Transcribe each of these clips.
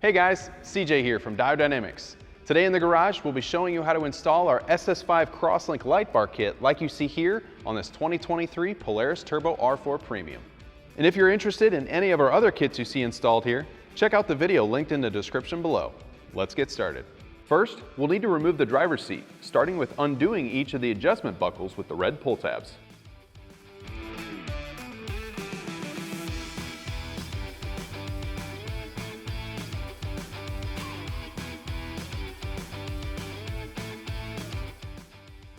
Hey guys, CJ here from Diode Dynamics. Today in the garage, we'll be showing you how to install our SS5 CrossLink Lightbar Kit like you see here on this 2023 Polaris Turbo R4 Premium. And if you're interested in any of our other kits you see installed here, check out the video linked in the description below. Let's get started. First, we'll need to remove the driver's seat, starting with undoing each of the adjustment buckles with the red pull tabs.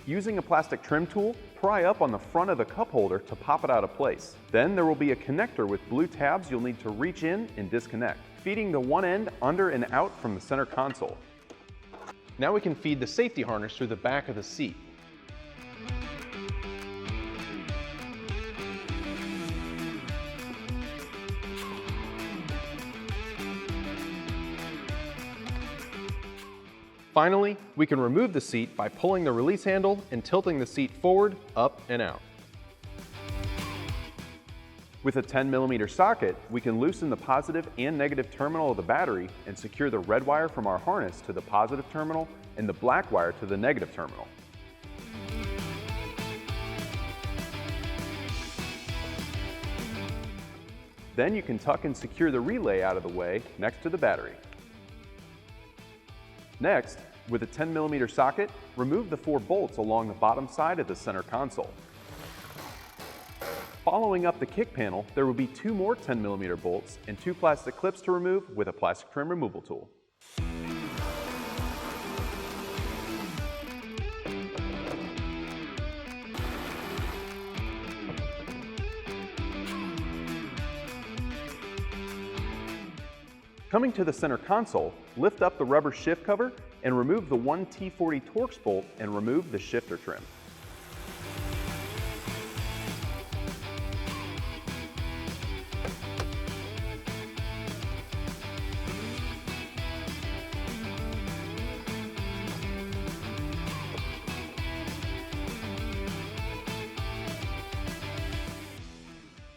Using a plastic trim tool, pry up on the front of the cup holder to pop it out of place. Then there will be a connector with blue tabs you'll need to reach in and disconnect, feeding the one end under and out from the center console. Now we can feed the safety harness through the back of the seat. Finally, we can remove the seat by pulling the release handle and tilting the seat forward, up, and out. With a 10mm socket, we can loosen the positive and negative terminal of the battery and secure the red wire from our harness to the positive terminal and the black wire to the negative terminal. Then you can tuck and secure the relay out of the way next to the battery. Next, with a 10mm socket, remove the 4 bolts along the bottom side of the center console. Following up the kick panel, there will be 2 more 10mm bolts and 2 plastic clips to remove with a plastic trim removal tool. Coming to the center console, lift up the rubber shift cover and remove the 1 T40 Torx bolt and remove the shifter trim.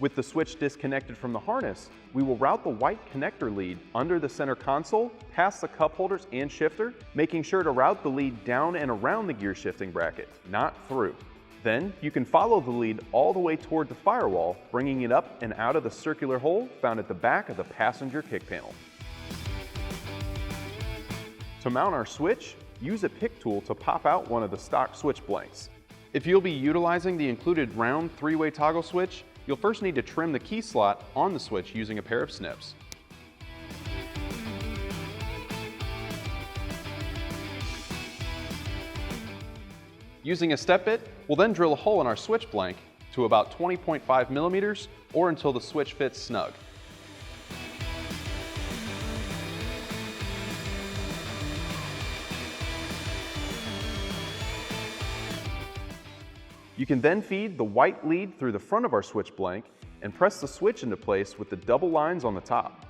With the switch disconnected from the harness, we will route the white connector lead under the center console, past the cup holders and shifter, making sure to route the lead down and around the gear shifting bracket, not through. Then, you can follow the lead all the way toward the firewall, bringing it up and out of the circular hole found at the back of the passenger kick panel. To mount our switch, use a pick tool to pop out one of the stock switch blanks. If you'll be utilizing the included round 3-way toggle switch, you'll first need to trim the key slot on the switch using a pair of snips. Using a step bit, we'll then drill a hole in our switch blank to about 20.5mm or until the switch fits snug. You can then feed the white lead through the front of our switch blank and press the switch into place with the double lines on the top.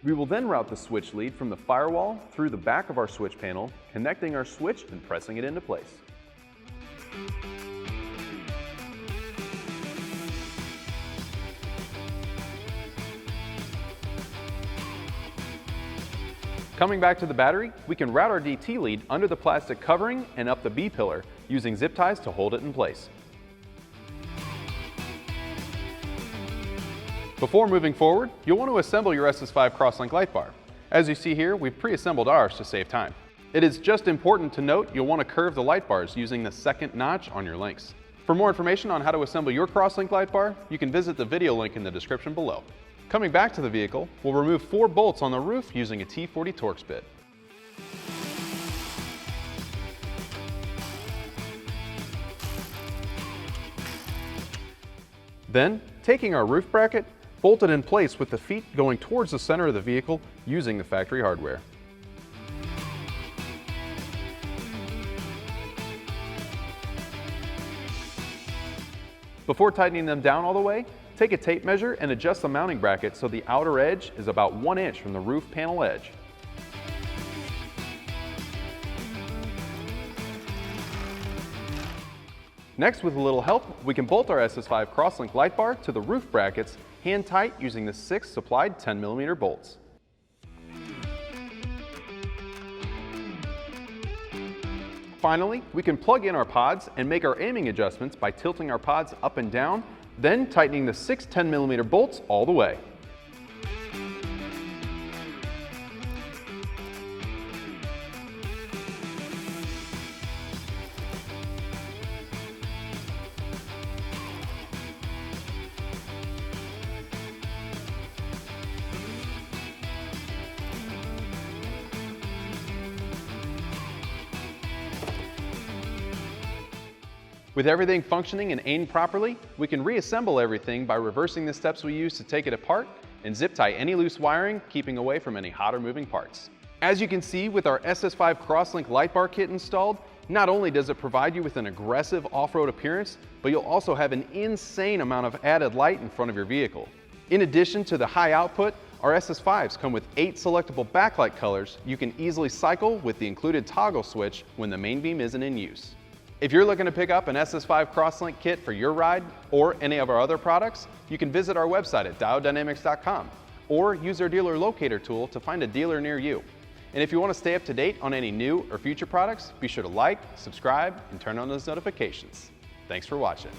We will then route the switch lead from the firewall through the back of our switch panel, connecting our switch and pressing it into place. Coming back to the battery, we can route our DT lead under the plastic covering and up the B pillar using zip ties to hold it in place. Before moving forward, you'll want to assemble your SS5 CrossLink Lightbar. As you see here, we've pre-assembled ours to save time. It is just important to note you'll want to curve the light bars using the second notch on your links. For more information on how to assemble your CrossLink Lightbar, you can visit the video link in the description below. Coming back to the vehicle, we'll remove 4 bolts on the roof using a T40 Torx bit. Then, taking our roof bracket, bolt it in place with the feet going towards the center of the vehicle using the factory hardware. Before tightening them down all the way, take a tape measure and adjust the mounting bracket so the outer edge is about 1 inch from the roof panel edge. Next, with a little help, we can bolt our SS5 CrossLink Lightbar to the roof brackets hand tight using the 6 supplied 10mm bolts. Finally, we can plug in our pods and make our aiming adjustments by tilting our pods up and down, then tightening the 6 10mm bolts all the way. With everything functioning and aimed properly, we can reassemble everything by reversing the steps we use to take it apart and zip tie any loose wiring, keeping away from any hot or moving parts. As you can see with our SS5 CrossLink Lightbar Kit installed, not only does it provide you with an aggressive off-road appearance, but you'll also have an insane amount of added light in front of your vehicle. In addition to the high output, our SS5s come with 8 selectable backlight colors you can easily cycle with the included toggle switch when the main beam isn't in use. If you're looking to pick up an SS5 CrossLink kit for your ride or any of our other products, you can visit our website at diodedynamics.com or use our dealer locator tool to find a dealer near you. And if you want to stay up to date on any new or future products, be sure to like, subscribe, and turn on those notifications. Thanks for watching.